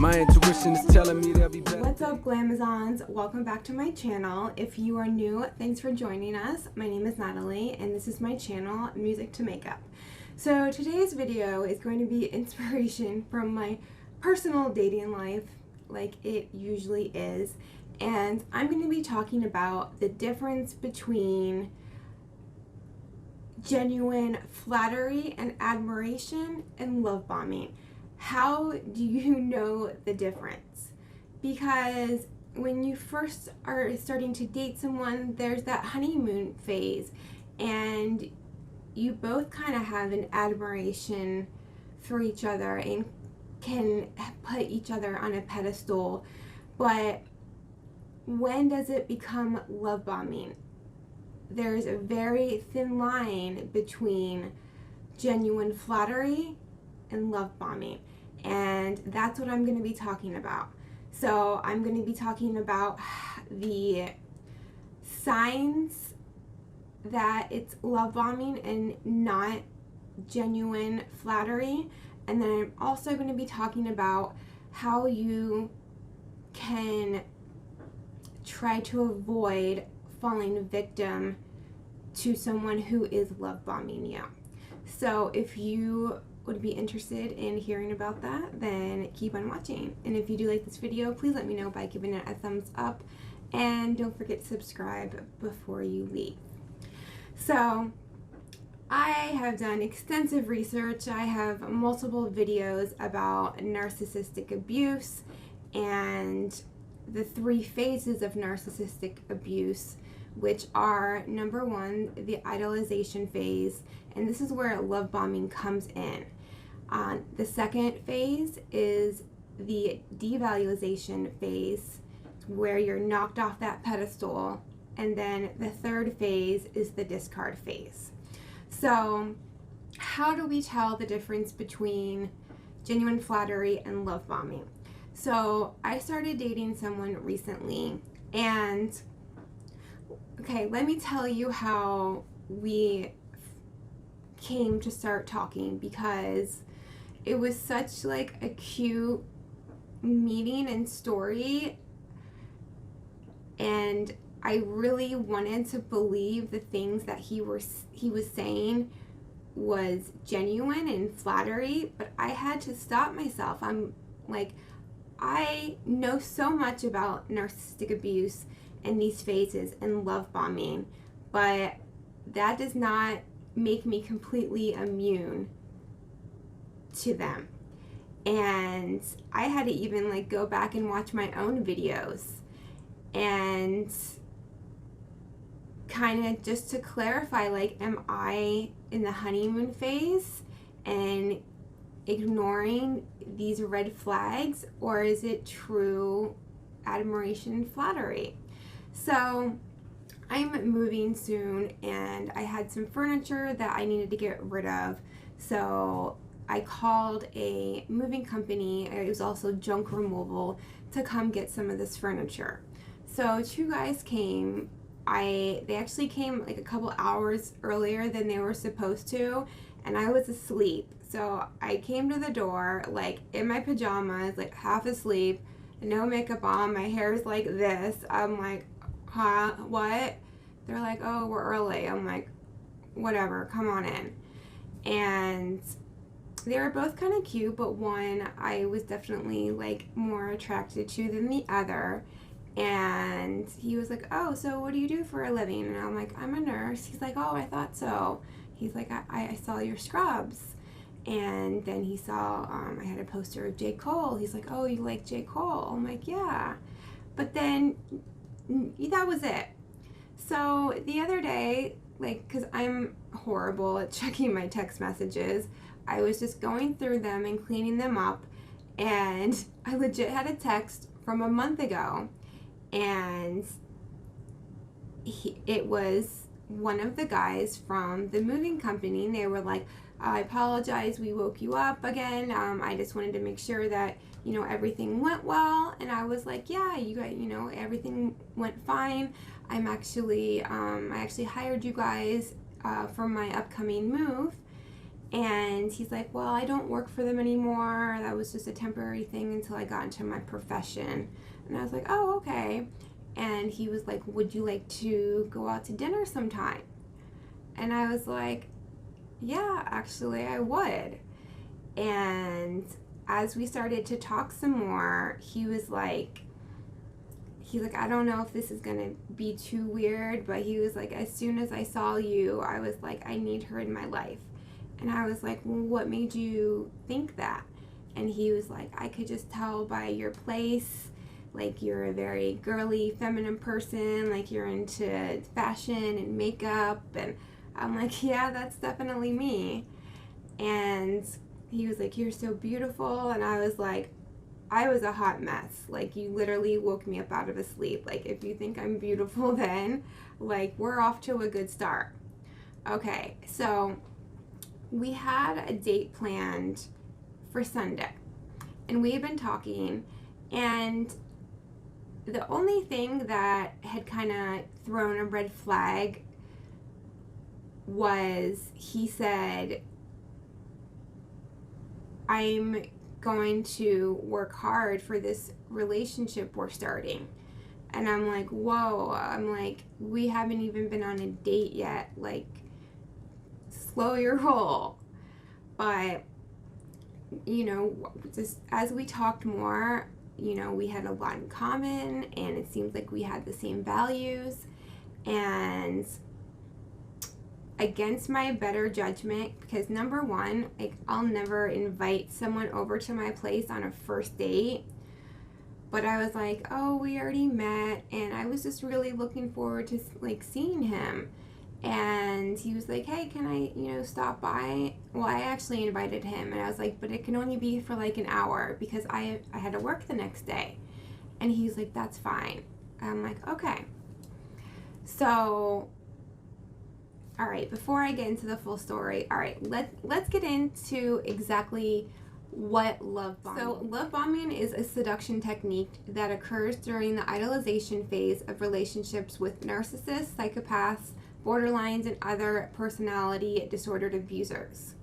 My intuition is telling me they'll be better. What's up, Glamazons? Welcome back to my channel. If you are new, thanks for joining us. My name is Natalie and this is my channel, Music to Makeup. So today's video is going to be inspiration from my personal dating life, like it usually is. And I'm going to be talking about the difference between genuine flattery and admiration and love bombing. How do you know the difference? Because when you first are starting to date someone, there's that honeymoon phase, and you both kind of have an admiration for each other and can put each other on a pedestal. But when does it become love bombing? There's a very thin line between genuine flattery and love bombing, and that's what I'm going to be talking about. So I'm going to be talking about the signs that it's love bombing and not genuine flattery, and then I'm also going to be talking about how you can try to avoid falling victim to someone who is love bombing you. So if you would be interested in hearing about that, then keep on watching. And if you do like this video, please let me know by giving it a thumbs up, and don't forget to subscribe before you leave. So I have done extensive research. I have multiple videos about narcissistic abuse and the 3 phases of narcissistic abuse, which are, number 1, the idolization phase, and this is where love bombing comes in. The second phase is the devaluation phase, where you're knocked off that pedestal, and then the third phase is the discard phase. So how do we tell the difference between genuine flattery and love bombing? So I started dating someone recently, and okay, let me tell you how we came to start talking, because it was such like a cute meeting and story, and I really wanted to believe the things that he was saying was genuine and flattery, but I had to stop myself. I'm like, I know so much about narcissistic abuse and these phases and love bombing, but that does not make me completely immune to them. And I had to even like go back and watch my own videos and kind of just to clarify, like, am I in the honeymoon phase and ignoring these red flags, or is it true admiration and flattery? So I'm moving soon, and I had some furniture that I needed to get rid of, so I called a moving company. It was also junk removal, to come get some of this furniture. So 2 guys came. They actually came like a couple hours earlier than they were supposed to, and I was asleep. So I came to the door like in my pajamas, like half asleep, no makeup on, my hair is like this. I'm like, huh, what? They're like, oh, we're early. I'm like, whatever, come on in. And they were both kind of cute, but one I was definitely like more attracted to than the other. And he was like, oh, so what do you do for a living? And I'm like, I'm a nurse. He's like, oh, I thought so. He's like, I saw your scrubs. And then he saw I had a poster of J. Cole. He's like, oh, you like J. Cole? I'm like, yeah. But then that was it. So the other day, like, because I'm horrible at checking my text messages, I was just going through them and cleaning them up, and I legit had a text from a month ago, and it was one of the guys from the moving company, and they were like, I apologize, we woke you up again. I just wanted to make sure that, you know, everything went well. And I was like, yeah, you guys, you know, everything went fine. I actually hired you guys for my upcoming move. And he's like, well, I don't work for them anymore. That was just a temporary thing until I got into my profession. And I was like, oh, okay. And he was like, would you like to go out to dinner sometime? And I was like, yeah, actually, I would. And as we started to talk some more, he's like, I don't know if this is going to be too weird, but he was like, as soon as I saw you, I was like, I need her in my life. And I was like, well, what made you think that? And he was like, I could just tell by your place, like you're a very girly, feminine person, like you're into fashion and makeup. And I'm like, yeah, that's definitely me. And he was like, you're so beautiful. And I was like, I was a hot mess. Like, you literally woke me up out of a sleep. Like, if you think I'm beautiful, then, like, we're off to a good start. Okay, so we had a date planned for Sunday. And we had been talking. And the only thing that had kind of thrown a red flag was he said, I'm going to work hard for this relationship we're starting. And I'm like, whoa. I'm like, we haven't even been on a date yet. Like, slow your roll. But, you know, just as we talked more, you know, we had a lot in common, and it seems like we had the same values. And against my better judgment, because number one, like, I'll never invite someone over to my place on a first date, but I was like, oh, we already met, and I was just really looking forward to, like, seeing him. And he was like, hey, can I, you know, stop by? Well, I actually invited him, and I was like, but it can only be for like an hour because I had to work the next day. And he's like, that's fine. I'm like, okay. So, all right, before I get into the full story, all right, let's get into exactly what love bombing. So love bombing is a seduction technique that occurs during the idolization phase of relationships with narcissists, psychopaths, borderlines, and other personality disordered abusers.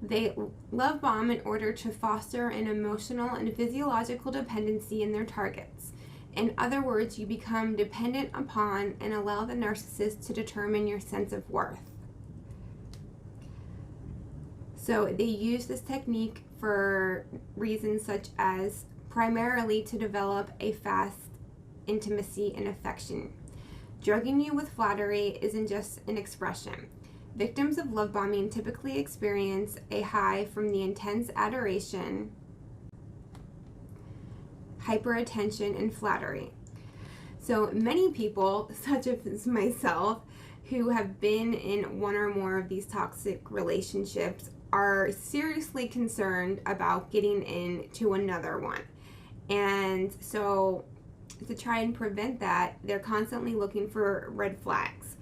They love bomb in order to foster an emotional and physiological dependency in their targets. In other words, you become dependent upon and allow the narcissist to determine your sense of worth. So they use this technique for reasons such as primarily to develop a fast intimacy and affection. Drugging you with flattery isn't just an expression. Victims of love bombing typically experience a high from the intense adoration, hyperattention, and flattery. So many people, such as myself, who have been in one or more of these toxic relationships are seriously concerned about getting into another one. And so to try and prevent that, they're constantly looking for red flags.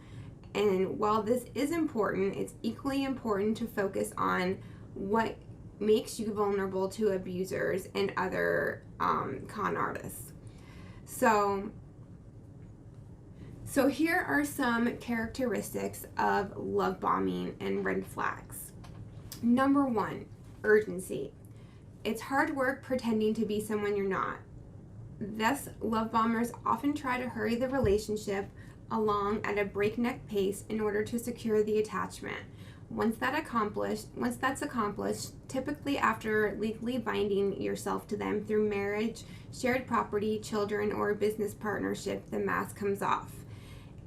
And while this is important, it's equally important to focus on what makes you vulnerable to abusers and other con artists. So here are some characteristics of love bombing and red flags. Number one, urgency. It's hard work pretending to be someone you're not. Thus, love bombers often try to hurry the relationship along at a breakneck pace in order to secure the attachment. Once that's accomplished, typically after legally binding yourself to them through marriage, shared property, children, or a business partnership, the mask comes off.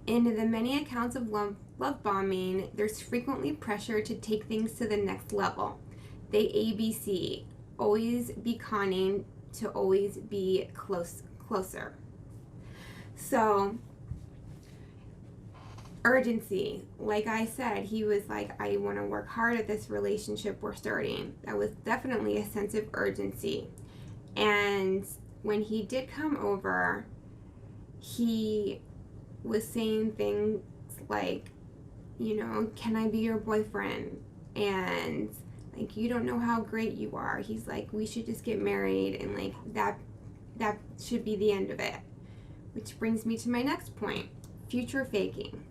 In the many accounts of love bombing, there's frequently pressure to take things to the next level. They ABC, always be conning to always be closer. So, urgency. Like I said, he was like, I want to work hard at this relationship we're starting. That was definitely a sense of urgency. And when he did come over, he was saying things like, you know, can I be your boyfriend? And like, you don't know how great you are. He's like, we should just get married, and like that should be the end of it. Which brings me to my next point, future faking.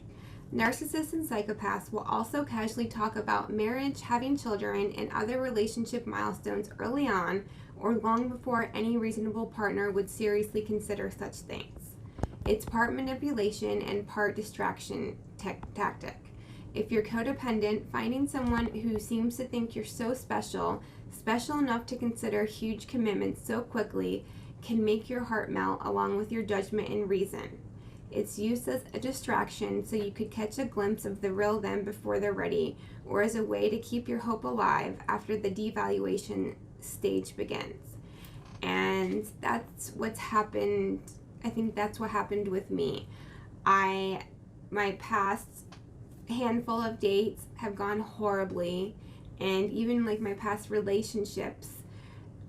Narcissists and psychopaths will also casually talk about marriage, having children, and other relationship milestones early on or long before any reasonable partner would seriously consider such things. It's part manipulation and part distraction tactic. If you're codependent, finding someone who seems to think you're so special enough to consider huge commitments so quickly, can make your heart melt along with your judgment and reason. It's used as a distraction so you could catch a glimpse of the real them before they're ready, or as a way to keep your hope alive after the devaluation stage begins. And that's what's happened. I think that's what happened with me. My past handful of dates have gone horribly, and even like my past relationships,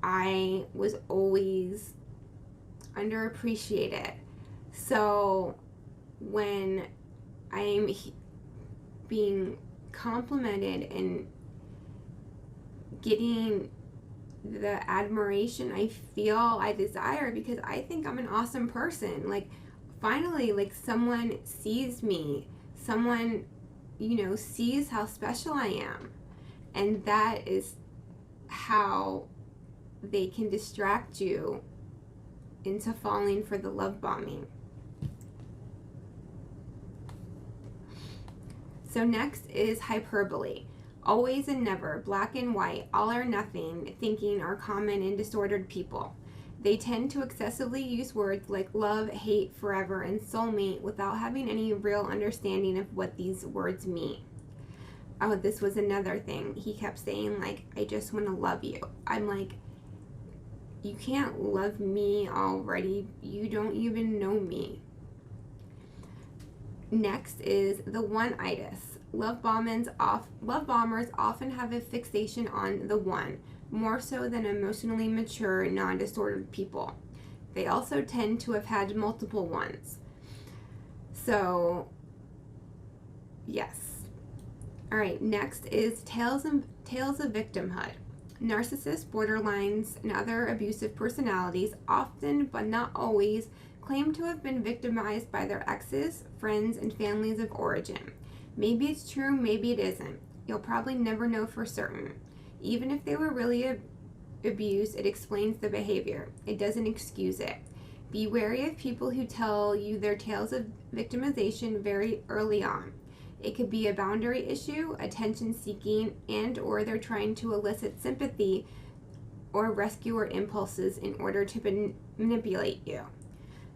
I was always underappreciated. So when I'm being complimented and getting the admiration I feel I desire because I think I'm an awesome person, like finally like someone sees me, someone sees how special I am, and that is how they can distract you into falling for the love bombing. So next is hyperbole. Always and never, black and white, all or nothing thinking are common in disordered people. They tend to excessively use words like love, hate, forever, and soulmate without having any real understanding of what these words mean. Oh, this was another thing. He kept saying, like, I just want to love you. I'm like, you can't love me already. You don't even know me. Next is the one-itis. Love bombers often have a fixation on the one, more so than emotionally mature, non-disordered people. They also tend to have had multiple ones. So, yes. All right, next is tales of victimhood. Narcissists, borderlines, and other abusive personalities often, but not always, claim to have been victimized by their exes, friends, and families of origin. Maybe it's true, maybe it isn't. You'll probably never know for certain. Even if they were really abused, it explains the behavior. It doesn't excuse it. Be wary of people who tell you their tales of victimization very early on. It could be a boundary issue, attention seeking, and or they're trying to elicit sympathy or rescuer impulses in order to manipulate you.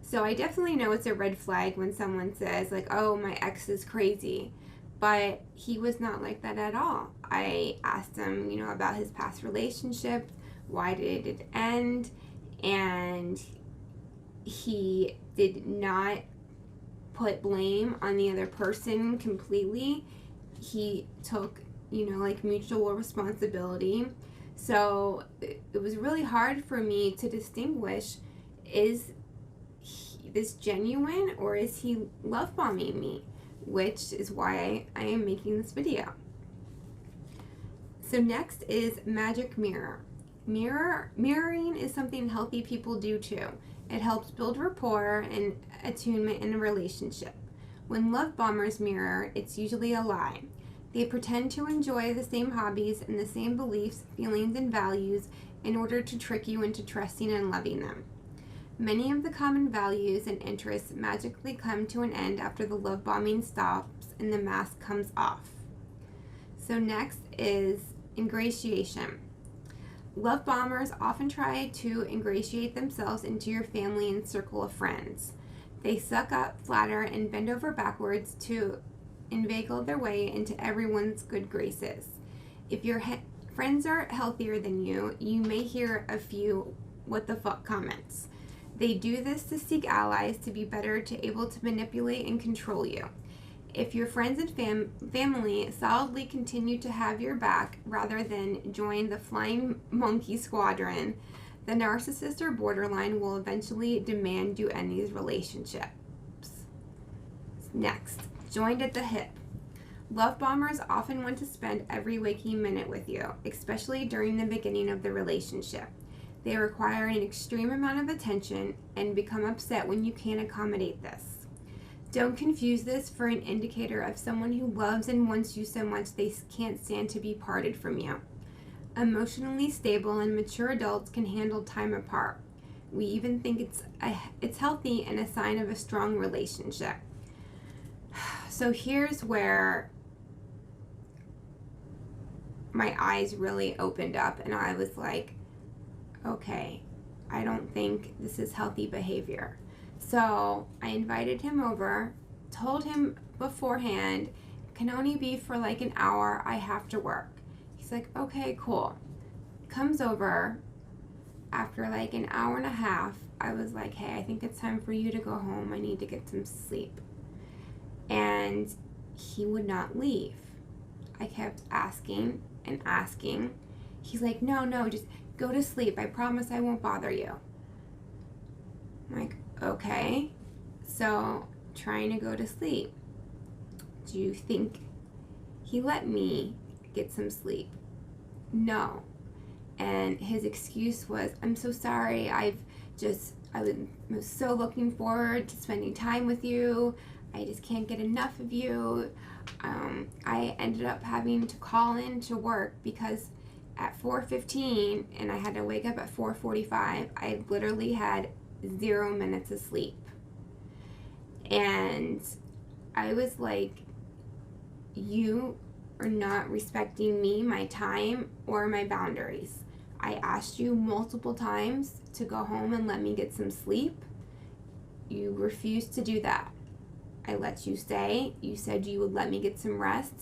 So I definitely know it's a red flag when someone says like, oh, my ex is crazy. But he was not like that at all. I asked him, about his past relationship, why did it end, and he did not put blame on the other person completely. He took, mutual responsibility. So it was really hard for me to distinguish, is this genuine or is he love bombing me? Which is why I am making this video. So next is magic mirror. Mirroring is something healthy people do too. It helps build rapport and attunement in a relationship. When love bombers mirror, it's usually a lie. They pretend to enjoy the same hobbies and the same beliefs, feelings, and values in order to trick you into trusting and loving them. Many of the common values and interests magically come to an end after the love bombing stops and the mask comes off. So next is ingratiation. Love bombers often try to ingratiate themselves into your family and circle of friends. They suck up, flatter, and bend over backwards to inveigle their way into everyone's good graces. If your friends are healthier than you, you may hear a few what the fuck comments. They do this to seek allies to be better able to manipulate and control you. If your friends and family solidly continue to have your back rather than join the flying monkey squadron, the narcissist or borderline will eventually demand you end these relationships. Next, joined at the hip. Love bombers often want to spend every waking minute with you, especially during the beginning of the relationship. They require an extreme amount of attention and become upset when you can't accommodate this. Don't confuse this for an indicator of someone who loves and wants you so much they can't stand to be parted from you. Emotionally stable and mature adults can handle time apart. We even think it's healthy and a sign of a strong relationship. So here's where my eyes really opened up and I was like, okay, I don't think this is healthy behavior. So I invited him over, told him beforehand, can only be for like an hour, I have to work. He's like, okay, cool. Comes over. After like an hour and a half, I was like, hey, I think it's time for you to go home. I need to get some sleep. And he would not leave. I kept asking and asking. He's like, no, just go to sleep. I promise I won't bother you. I'm like, okay. So, trying to go to sleep. Do you think he let me get some sleep? No. And his excuse was, I'm so sorry. I was so looking forward to spending time with you. I just can't get enough of you. I ended up having to call in to work because at 4:15, and I had to wake up at 4:45, I literally had 0 minutes of sleep. And I was like, you are not respecting me, my time, or my boundaries. I asked you multiple times to go home and let me get some sleep. You refused to do that. I let you stay. You said you would let me get some rest.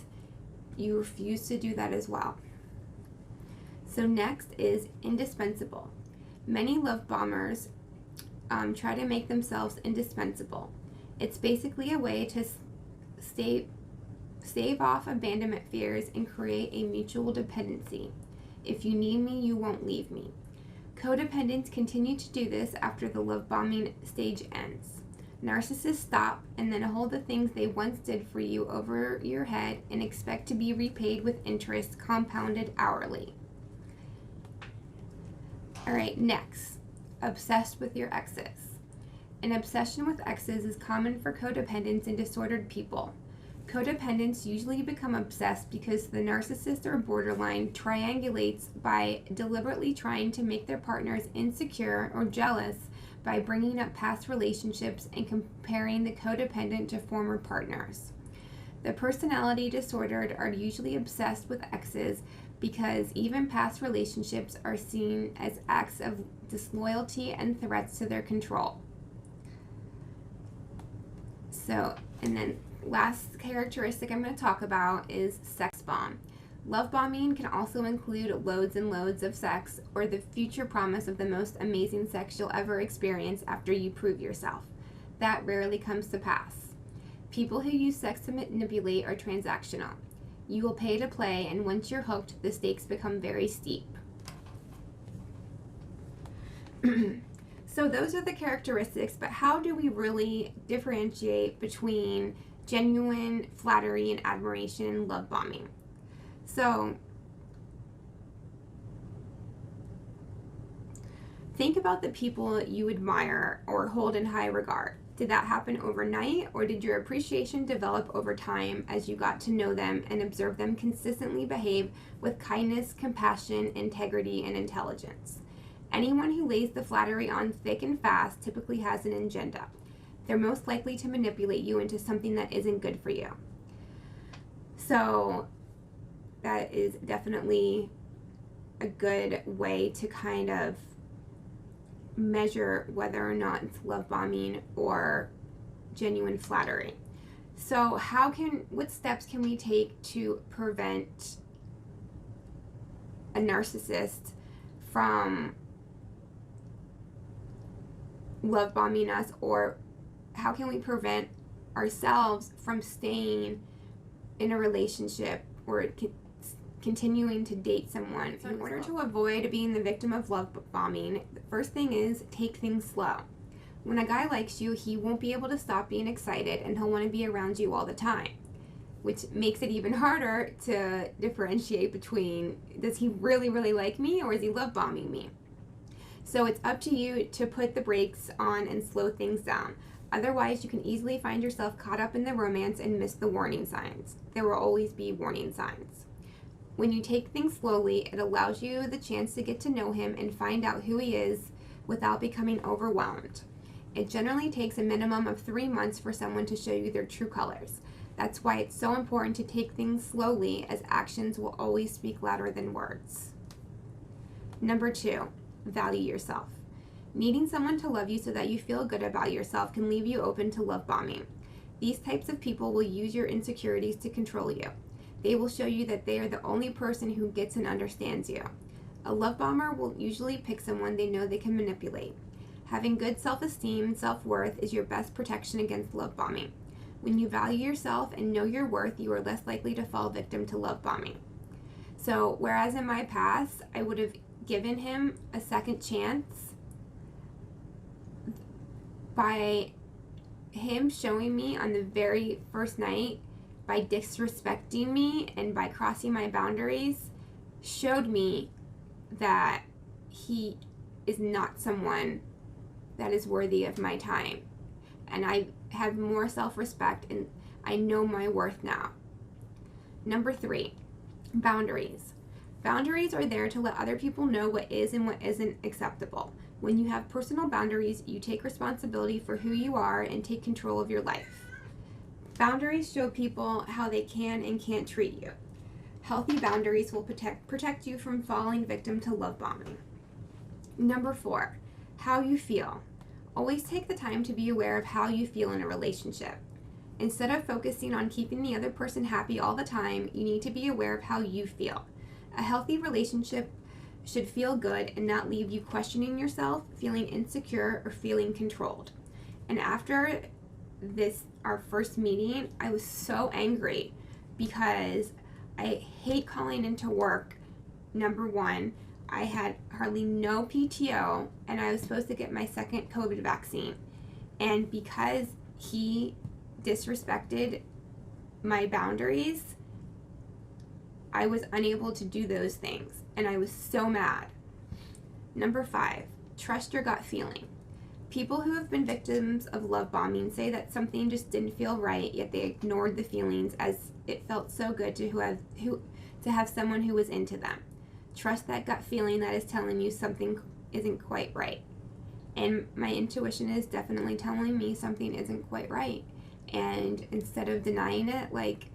You refused to do that as well. So next is indispensable. Many love bombers try to make themselves indispensable. It's basically a way to stave off abandonment fears and create a mutual dependency. If you need me, you won't leave me. Codependents continue to do this after the love bombing stage ends. Narcissists stop and then hold the things they once did for you over your head and expect to be repaid with interest compounded hourly. Alright, next. Obsessed with your exes. An obsession with exes is common for codependents and disordered people. Codependents usually become obsessed because the narcissist or borderline triangulates by deliberately trying to make their partners insecure or jealous by bringing up past relationships and comparing the codependent to former partners. The personality disordered are usually obsessed with exes because even past relationships are seen as acts of disloyalty and threats to their control. So, and then last characteristic I'm going to talk about is sex bomb. Love bombing can also include loads and loads of sex or the future promise of the most amazing sex you'll ever experience after you prove yourself. That rarely comes to pass. People who use sex to manipulate are transactional. You will pay to play, and once you're hooked, the stakes become very steep. So those are the characteristics, but how do we really differentiate between genuine flattery and admiration and love bombing? So think about the people you admire or hold in high regard. Did that happen overnight, or did your appreciation develop over time as you got to know them and observe them consistently behave with kindness, compassion, integrity, and intelligence? Anyone who lays the flattery on thick and fast typically has an agenda. They're most likely to manipulate you into something that isn't good for you. So that is definitely a good way to kind of measure whether or not it's love bombing or genuine flattery. So what steps can we take to prevent a narcissist from love bombing us, or how can we prevent ourselves from staying in a relationship or continuing to date someone? So in order to avoid being the victim of love bombing, the first thing is take things slow. When a guy likes you, he won't be able to stop being excited and he'll want to be around you all the time, which makes it even harder to differentiate between, does he really, really like me or is he love bombing me? So it's up to you to put the brakes on and slow things down. Otherwise, you can easily find yourself caught up in the romance and miss the warning signs. There will always be warning signs. When you take things slowly, it allows you the chance to get to know him and find out who he is without becoming overwhelmed. It generally takes a minimum of 3 months for someone to show you their true colors. That's why it's so important to take things slowly, as actions will always speak louder than words. Number 2, value yourself. Needing someone to love you so that you feel good about yourself can leave you open to love bombing. These types of people will use your insecurities to control you. They will show you that they are the only person who gets and understands you. A love bomber will usually pick someone they know they can manipulate. Having good self-esteem and self-worth is your best protection against love bombing. When you value yourself and know your worth, you are less likely to fall victim to love bombing. So, whereas in my past, I would have given him a second chance, by him showing me on the very first night, by disrespecting me and by crossing my boundaries, showed me that he is not someone that is worthy of my time. And I have more self-respect and I know my worth now. Number 3, boundaries. Boundaries are there to let other people know what is and what isn't acceptable. When you have personal boundaries, you take responsibility for who you are and take control of your life. Boundaries show people how they can and can't treat you. Healthy boundaries will protect you from falling victim to love bombing. Number 4, how you feel. Always take the time to be aware of how you feel in a relationship. Instead of focusing on keeping the other person happy all the time, you need to be aware of how you feel. A healthy relationship should feel good and not leave you questioning yourself, feeling insecure, or feeling controlled. And after our first meeting, I was so angry because I hate calling into work. Number 1, I had hardly no PTO and I was supposed to get my second COVID vaccine. And because he disrespected my boundaries, I was unable to do those things, and I was so mad. Number 5, trust your gut feeling. People who have been victims of love bombing say that something just didn't feel right, yet they ignored the feelings as it felt so good to have someone who was into them. Trust that gut feeling that is telling you something isn't quite right. And my intuition is definitely telling me something isn't quite right. And instead of denying it like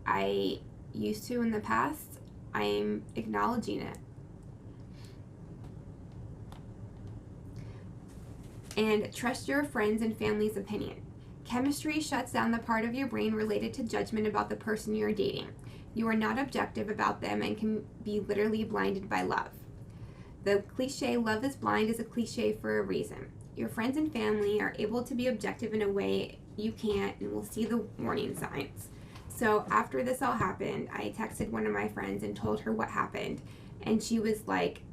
I used to in the past, I'm acknowledging it. And trust your friends and family's opinion. Chemistry shuts down the part of your brain related to judgment about the person you're dating. You are not objective about them and can be literally blinded by love. The cliche, love is blind, is a cliche for a reason. Your friends and family are able to be objective in a way you can't and will see the warning signs. So after this all happened, I texted one of my friends and told her what happened. And she was like,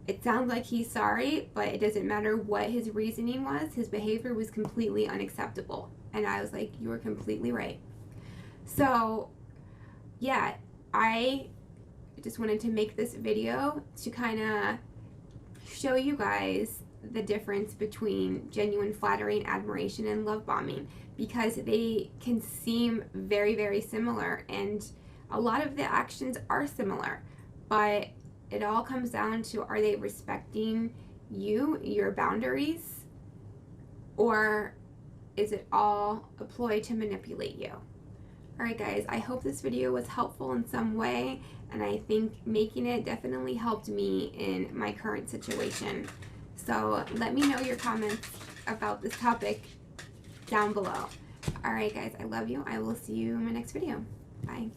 it sounds like he's sorry, but it doesn't matter what his reasoning was. His behavior was completely unacceptable. And I was like, you were completely right. So, yeah, I just wanted to make this video to kind of show you guys the difference between genuine flattery and admiration and love bombing, because they can seem very, very similar, and a lot of the actions are similar, but it all comes down to, are they respecting you, your boundaries, or is it all a ploy to manipulate you? Alright guys, I hope this video was helpful in some way, and I think making it definitely helped me in my current situation. So let me know your comments about this topic down below. Alright guys, I love you. I will see you in my next video. Bye.